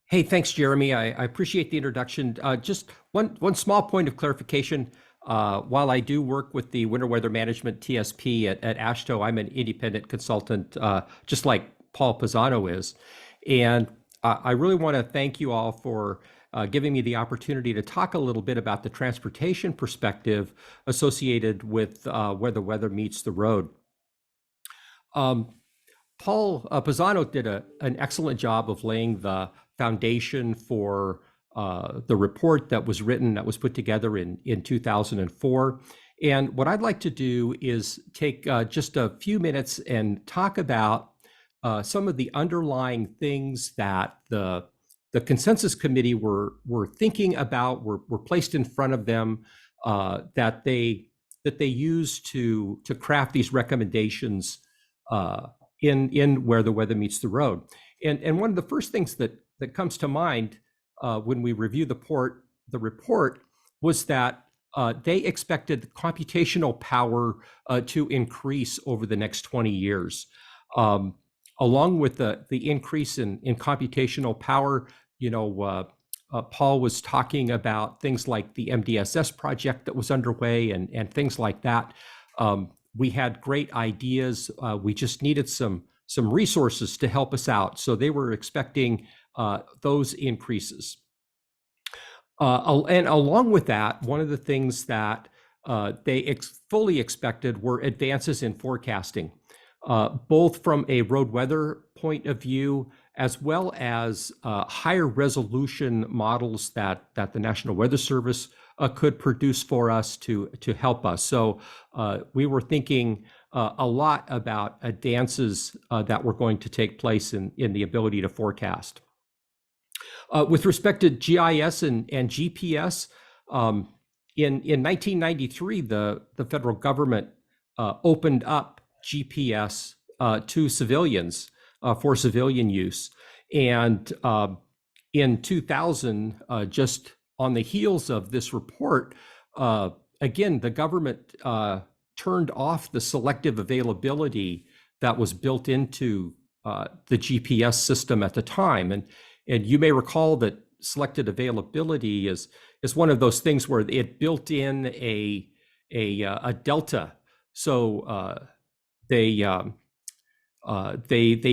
Hey, thanks, Jeremy. I appreciate the introduction. Just one small point of clarification. While I do work with the Winter Weather Management TSP at AASHTO, I'm an independent consultant, just like Paul Pisano is. And I really want to thank you all for giving me the opportunity to talk a little bit about the transportation perspective associated with where the weather meets the road. Paul Pisano did an excellent job of laying the foundation for the report that was written, that was put together in 2004. And what I'd like to do is take just a few minutes and talk about some of the underlying things that the consensus committee were thinking about, were placed in front of them, that they used to craft these recommendations in Where the Weather Meets the Road. And one of the first things that comes to mind when we review the report was that they expected computational power to increase over the next 20 years. Along with the increase in computational power, Paul was talking about things like the MDSS project that was underway and things like that. We had great ideas. We just needed some resources to help us out. So they were expecting those increases. And along with that, one of the things that they fully expected were advances in forecasting, both from a road weather point of view, as well as higher resolution models that the National Weather Service could produce for us to help us. So we were thinking a lot about advances that were going to take place in the ability to forecast. With respect to GIS and GPS, in 1993, the federal government opened up GPS to civilians for civilian use. And in 2000, just on the heels of this report, again, the government turned off the selective availability that was built into the GPS system at the time. And you may recall that selected availability is one of those things where it built in a delta. So they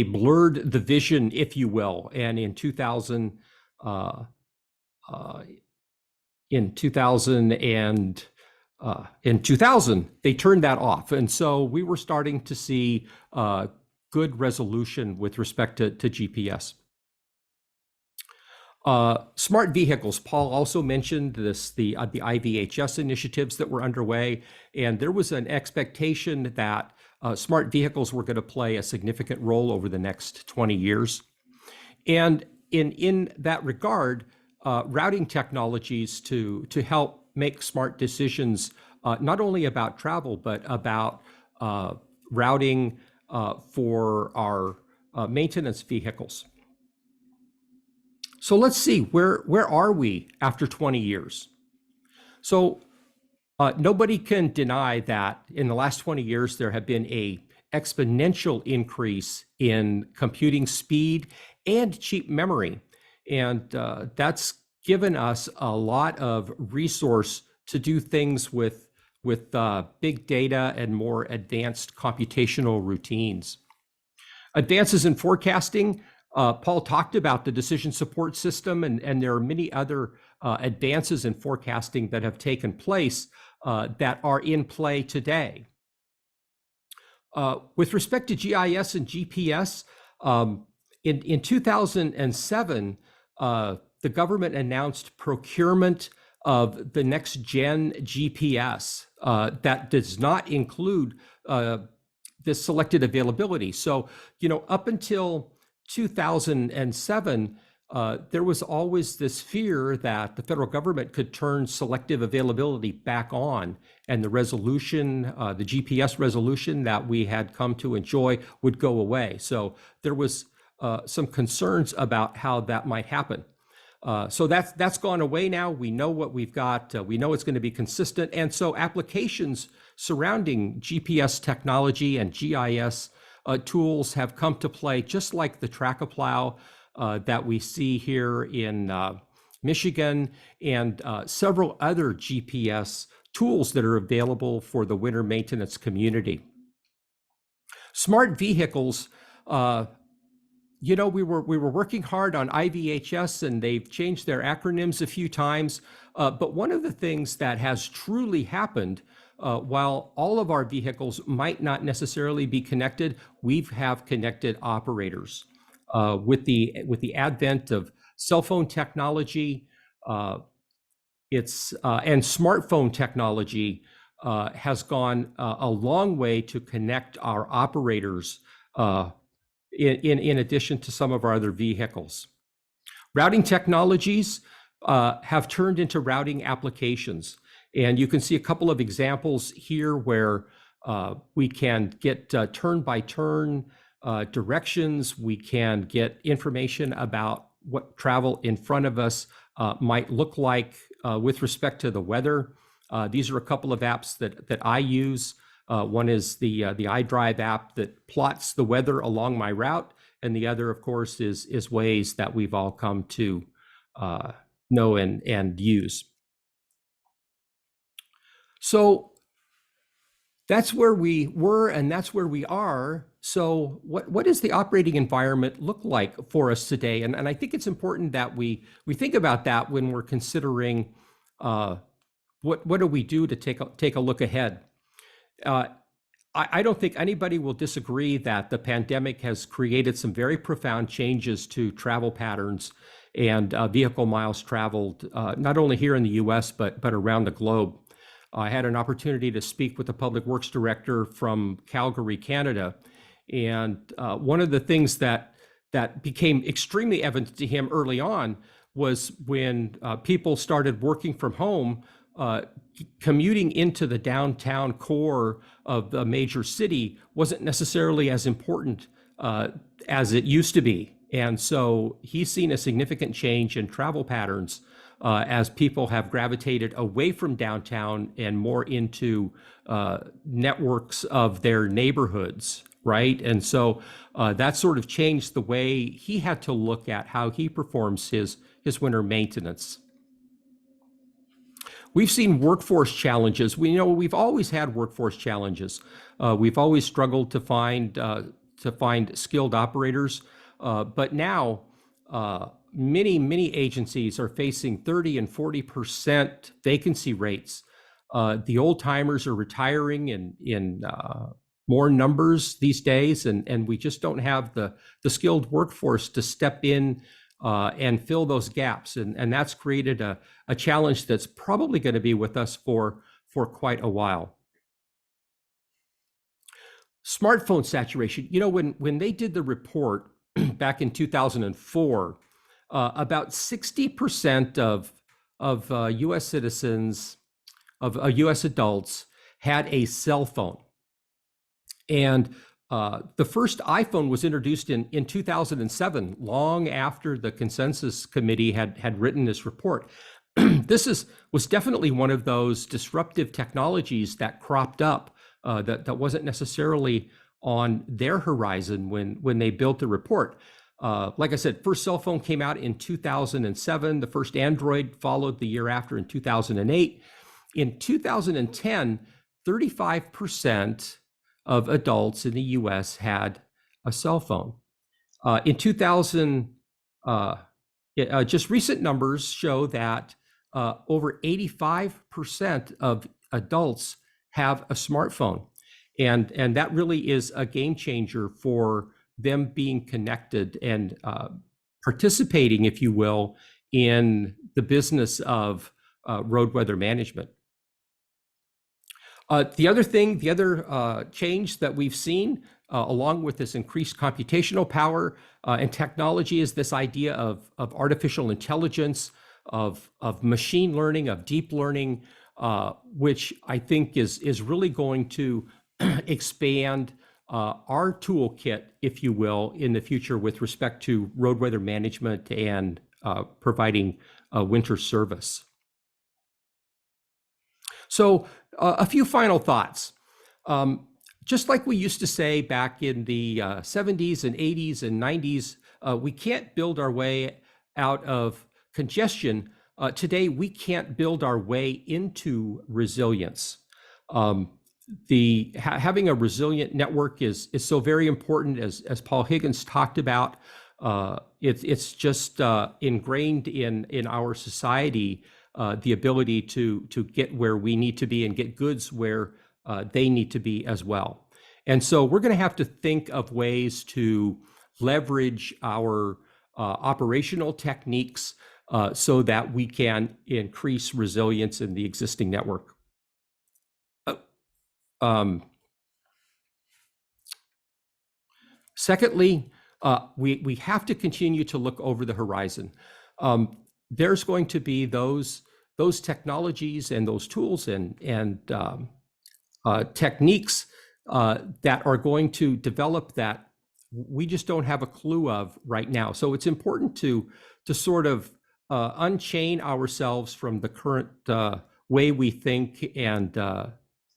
blurred the vision, if you will. And in 2000, they turned that off. And so we were starting to see good resolution with respect to GPS. Smart vehicles. Paul also mentioned the IVHS initiatives that were underway, and there was an expectation that smart vehicles were going to play a significant role over the next 20 years. And in that regard, routing technologies to help make smart decisions, not only about travel, but about routing for our maintenance vehicles. So let's see, where are we after 20 years? So nobody can deny that in the last 20 years, there have been an exponential increase in computing speed and cheap memory. And that's given us a lot of resource to do things with big data and more advanced computational routines. Advances in forecasting. Paul talked about the decision support system, and there are many other advances in forecasting that have taken place that are in play today. With respect to GIS and GPS, in 2007, the government announced procurement of the next gen GPS that does not include this selected availability. So, up until 2007, there was always this fear that the federal government could turn selective availability back on, and the resolution, the GPS resolution that we had come to enjoy would go away. So there was some concerns about how that might happen. So that's gone away now. We know what we've got. We know it's going to be consistent. And so applications surrounding GPS technology and GIS tools have come to play, just like the track-a-plow that we see here in Michigan, and several other GPS tools that are available for the winter maintenance community. Smart vehicles, we were working hard on IVHS, and they've changed their acronyms a few times. But one of the things that has truly happened while all of our vehicles might not necessarily be connected, we have connected operators. With the advent of cell phone technology, and smartphone technology has gone a long way to connect our operators in addition to some of our other vehicles. Routing technologies have turned into routing applications. And you can see a couple of examples here where we can get turn-by-turn directions. We can get information about what travel in front of us might look like with respect to the weather. These are a couple of apps that I use. One is the iDrive app that plots the weather along my route, and the other, of course, is Waze that we've all come to know and use. So that's where we were, and that's where we are. So what does the operating environment look like for us today? And I think it's important that we think about that when we're considering what do we do to take a look ahead. I don't think anybody will disagree that the pandemic has created some very profound changes to travel patterns and vehicle miles traveled, not only here in the US, but around the globe. I had an opportunity to speak with the public works director from Calgary, Canada. And one of the things that became extremely evident to him early on was when people started working from home, commuting into the downtown core of the major city wasn't necessarily as important as it used to be. And so he's seen a significant change in travel patterns as people have gravitated away from downtown and more into networks of their neighborhoods, right? And so that sort of changed the way he had to look at how he performs his winter maintenance. We've seen workforce challenges. We've always had workforce challenges. We've always struggled to find skilled operators, but now many agencies are facing 30 and 40% vacancy rates. The old timers are retiring in more numbers these days, and we just don't have the skilled workforce to step in and fill those gaps. And that's created a challenge that's probably going to be with us for quite a while. Smartphone saturation. When they did the report back in 2004, about 60% of U.S. citizens, of U.S. adults, had a cell phone. And the first iPhone was introduced in 2007, long after the Consensus Committee had written this report. This was definitely one of those disruptive technologies that cropped up that wasn't necessarily on their horizon when they built the report. Like I said, first cell phone came out in 2007. The first Android followed the year after in 2008. In 2010, 35% of adults in the US had a cell phone. In 2000, just recent numbers show that over 85% of adults have a smartphone. And that really is a game changer for them being connected and participating, if you will, in the business of road weather management. The other change that we've seen, along with this increased computational power and technology, is this idea of artificial intelligence, of machine learning, of deep learning, which I think is really going to expand our toolkit, if you will, in the future with respect to road weather management and providing winter service. So a few final thoughts. Just like we used to say back in the 70s and 80s and 90s, we can't build our way out of congestion. Today, we can't build our way into resilience. Having a resilient network is so very important, as Paul Higgins talked about. It's just ingrained in our society the ability to get where we need to be and get goods where they need to be as well. And so we're going to have to think of ways to leverage our operational techniques so that we can increase resilience in the existing network. Secondly, we have to continue to look over the horizon. There's going to be those technologies and those tools and techniques that are going to develop that we just don't have a clue of right now. So it's important to sort of unchain ourselves from the current way we think and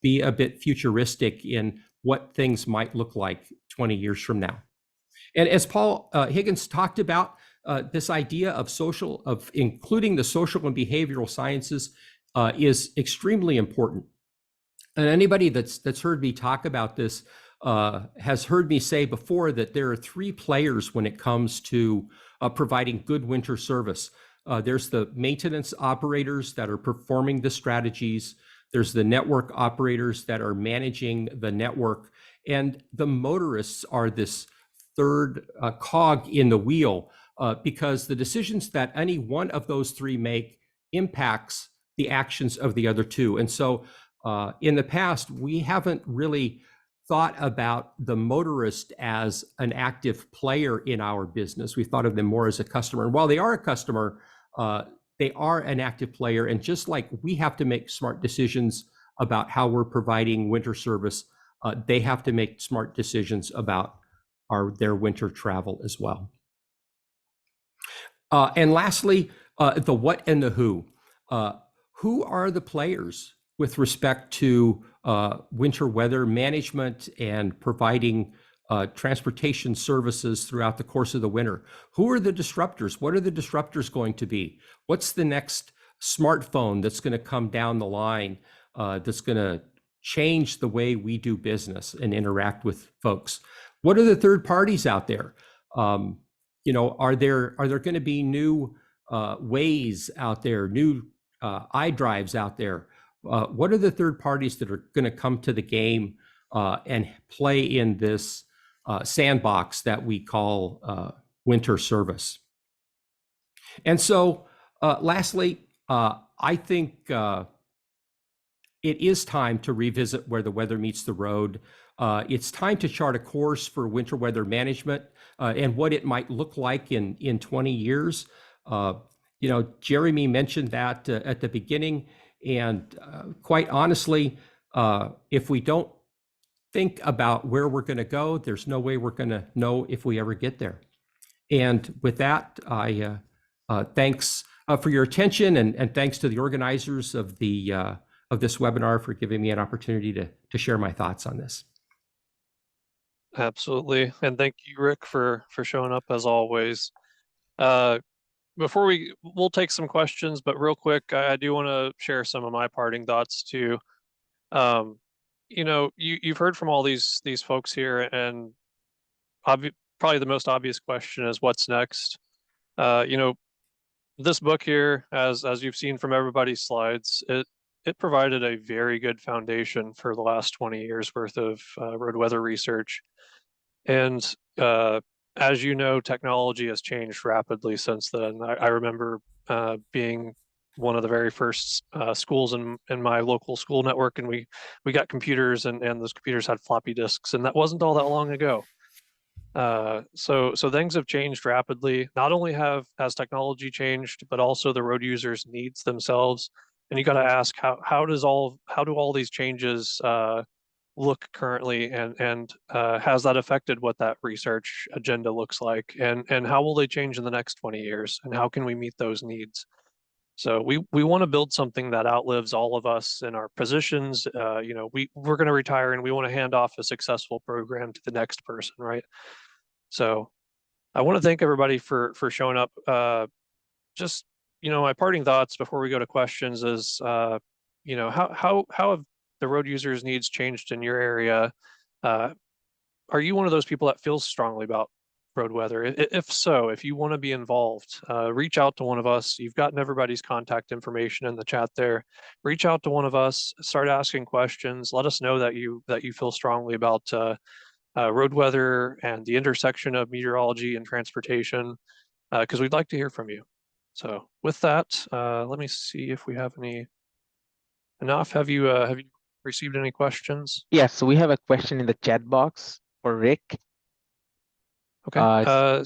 be a bit futuristic in what things might look like 20 years from now. And as Paul Higgins talked about, this idea of including the social and behavioral sciences is extremely important. And anybody that's heard me talk about this has heard me say before that there are three players when it comes to providing good winter service. There's the maintenance operators that are performing the strategies. There's the network operators that are managing the network. And the motorists are this third cog in the wheel because the decisions that any one of those three make impacts the actions of the other two. And so in the past, we haven't really thought about the motorist as an active player in our business. We thought of them more as a customer. And while they are a customer, they are an active player. And just like we have to make smart decisions about how we're providing winter service, they have to make smart decisions about their winter travel as well. And lastly, the what and the who. Who are the players with respect to winter weather management and providing transportation services throughout the course of the winter? Who are the disruptors? What are the disruptors going to be? What's the next smartphone that's going to come down the line that's going to change the way we do business and interact with folks? What are the third parties out there? Are there going to be new ways out there, new iDrives out there? What are the third parties that are going to come to the game and play in this sandbox that we call winter service? And so, lastly, I think it is time to revisit where the weather meets the road. It's time to chart a course for winter weather management and what it might look like in 20 years. Jeremy mentioned that at the beginning. And quite honestly, if we don't think about where we're going to go, there's no way we're going to know if we ever get there. And with that, I thanks for your attention, and thanks to the organizers of this webinar for giving me an opportunity to share my thoughts on this. Absolutely, and thank you, Rick, for showing up as always. Before we'll take some questions, but real quick, I do want to share some of my parting thoughts too. You've heard from all these folks here, and probably the most obvious question is what's next. This book here, as you've seen from everybody's slides, it provided a very good foundation for the last 20 years worth of road weather research. And as you know, technology has changed rapidly since then. I remember being one of the very first schools in my local school network, and we got computers, and those computers had floppy disks, and that wasn't all that long ago. So things have changed rapidly. Not only has technology changed, but also the road users' needs themselves. And you got to ask how do all these changes look currently, and has that affected what that research agenda looks like, and how will they change in the next 20 years, and how can we meet those needs? So we want to build something that outlives all of us in our positions. We're going to retire, and we want to hand off a successful program to the next person, right? So I want to thank everybody for showing up. My parting thoughts before we go to questions is, how have the road users' needs changed in your area? Are you one of those people that feels strongly about road weather? If so, if you want to be involved, reach out to one of us. You've gotten everybody's contact information in the chat there. Reach out to one of us, start asking questions. Let us know that you feel strongly about road weather and the intersection of meteorology and transportation, because we'd like to hear from you. So with that, let me see if we have any. Enough. Have you received any questions? Yes, so we have a question in the chat box for Rick. Okay.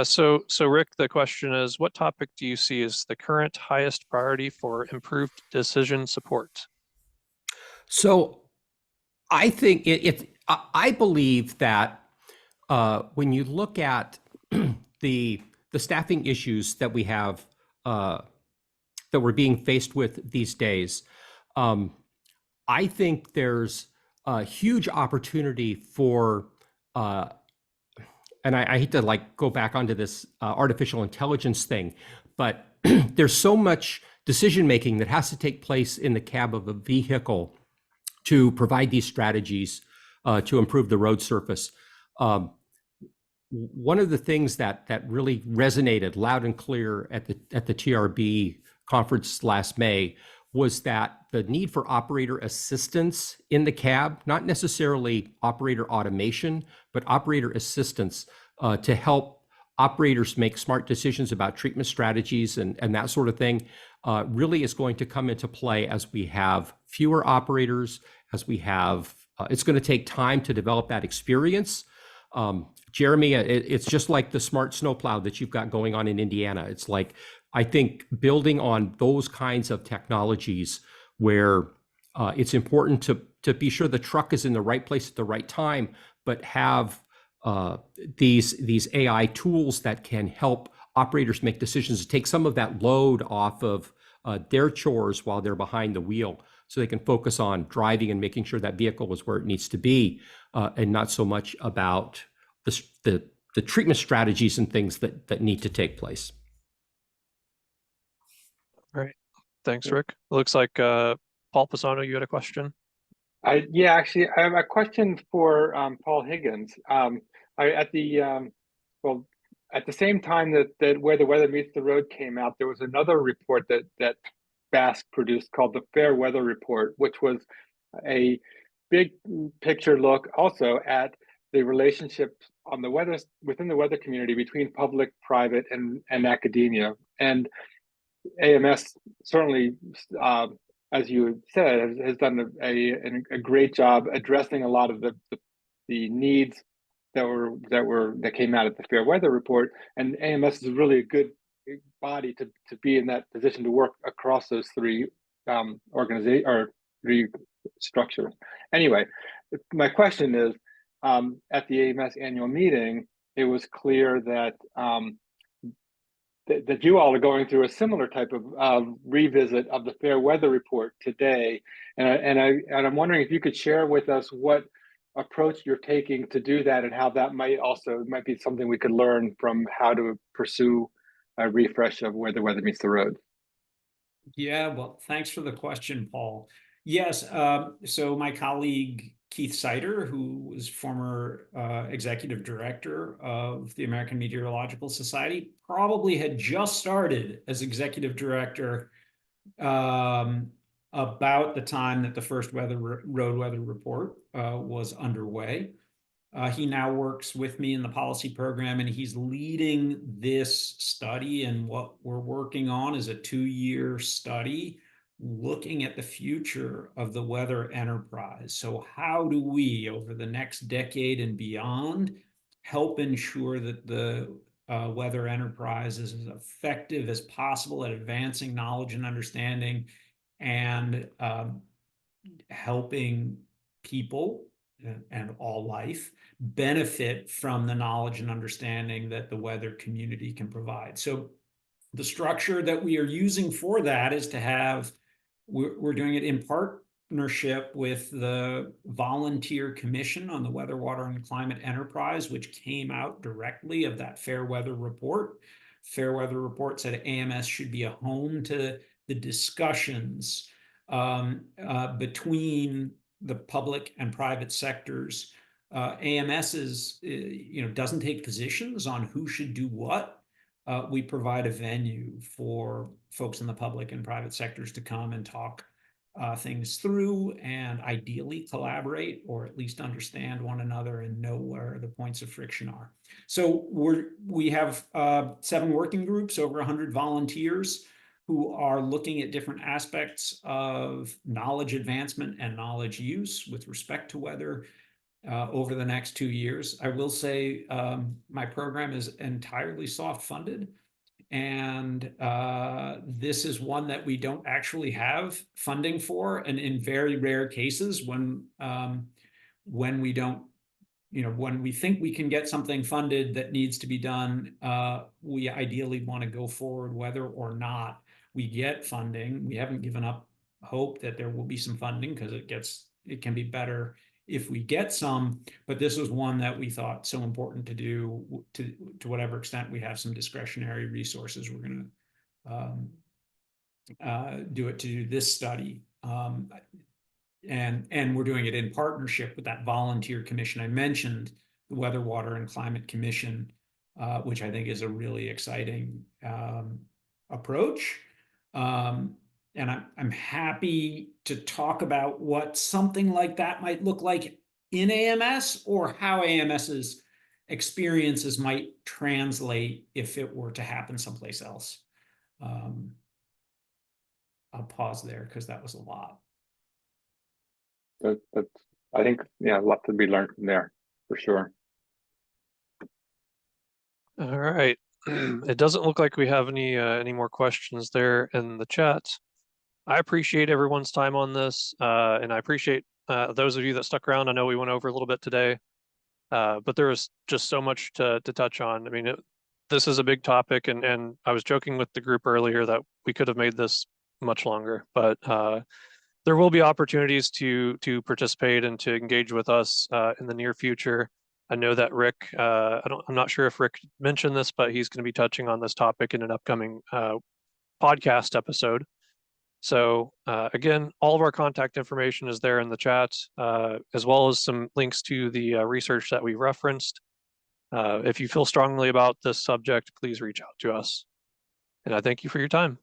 So Rick, the question is, what topic do you see as the current highest priority for improved decision support? So I think I believe that when you look at the staffing issues that we have that we're being faced with these days, I think there's a huge opportunity for and I hate to like go back onto this artificial intelligence thing, but there's so much decision making that has to take place in the cab of a vehicle to provide these strategies to improve the road surface. One of the things that really resonated loud and clear at the TRB conference last May was that the need for operator assistance in the cab, not necessarily operator automation, but operator assistance to help operators make smart decisions about treatment strategies and that sort of thing, really is going to come into play as we have fewer operators, as we have, it's going to take time to develop that experience. Jeremy, it's just like the smart snowplow that you've got going on in Indiana. It's like, I think building on those kinds of technologies where it's important to be sure the truck is in the right place at the right time, but have these AI tools that can help operators make decisions to take some of that load off of their chores while they're behind the wheel, so they can focus on driving and making sure that vehicle is where it needs to be, and not so much about the treatment strategies and things that need to take place. All right. Thanks, Rick. It looks like Paul Pisano, you had a question. Yeah, actually, I have a question for Paul Higgins. At the same time that Where the Weather Meets the Road came out, there was another report that Basque produced called the Fair Weather Report, which was a big picture look also at the relationship on the weather within the weather community between public, private, and academia. And AMS certainly, as you said, has done a great job addressing a lot of the needs that came out of the Fair Weather Report. And AMS is really a good body to be in that position to work across those three three structures. Anyway, my question is, at the AMS annual meeting, it was clear that that you all are going through a similar type of revisit of the Fair Weather Report today, and I'm wondering if you could share with us what approach you're taking to do that, and how that might be something we could learn from how to pursue a refresh of Where the Weather Meets the Road. Yeah, well, thanks for the question, Paul. Yes, so my colleague Keith Sider, who was former executive director of the American Meteorological Society, probably had just started as executive director about the time that the first road weather report was underway. He now works with me in the policy program, and he's leading this study. And what we're working on is a 2-year study looking at the future of the weather enterprise. So how do we, over the next decade and beyond, help ensure that the weather enterprise is as effective as possible at advancing knowledge and understanding and helping people and all life benefit from the knowledge and understanding that the weather community can provide. So the structure that we are using for that is to have, we're doing it in partnership with the Volunteer Commission on the Weather, Water, and Climate Enterprise, which came out directly of that Fair Weather Report. Fair Weather Report said AMS should be a home to the discussions between the public and private sectors AMS is, doesn't take positions on who should do what. We provide a venue for folks in the public and private sectors to come and talk things through and ideally collaborate, or at least understand one another and know where the points of friction are. So we have 7 working groups, over 100 volunteers who are looking at different aspects of knowledge advancement and knowledge use with respect to weather over the next 2 years. I will say my program is entirely soft funded. And this is one that we don't actually have funding for. And in very rare cases, when we don't, when we think we can get something funded that needs to be done, we ideally want to go forward whether or not we get funding. We haven't given up hope that there will be some funding, because it can be better if we get some, but this was one that we thought so important to do, to whatever extent we have some discretionary resources, we're going to do it to do this study. And we're doing it in partnership with that volunteer commission I mentioned, the Weather, Water, and Climate Commission, which I think is a really exciting approach. And I'm happy to talk about what something like that might look like in AMS, or how AMS's experiences might translate if it were to happen someplace else. I'll pause there because that was a lot. That's, I think, a lot to be learned from there, for sure. All right. It doesn't look like we have any more questions there in the chat. I appreciate everyone's time on this, and I appreciate those of you that stuck around. I know we went over a little bit today, but there was just so much to touch on. I mean, this is a big topic, and I was joking with the group earlier that we could have made this much longer, but there will be opportunities to participate and to engage with us in the near future. I know that Rick, I'm not sure if Rick mentioned this, but he's going to be touching on this topic in an upcoming podcast episode. So again, all of our contact information is there in the chat, as well as some links to the research that we referenced. If you feel strongly about this subject, please reach out to us. And I thank you for your time.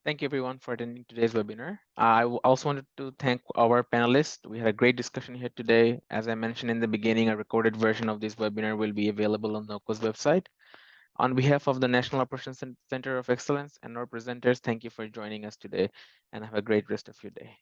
Thank you everyone for attending today's webinar. I also wanted to thank our panelists. We had a great discussion here today. As I mentioned in the beginning, a recorded version of this webinar will be available on NOCO's website. On behalf of the National Operations Center of Excellence and our presenters, thank you for joining us today, and have a great rest of your day.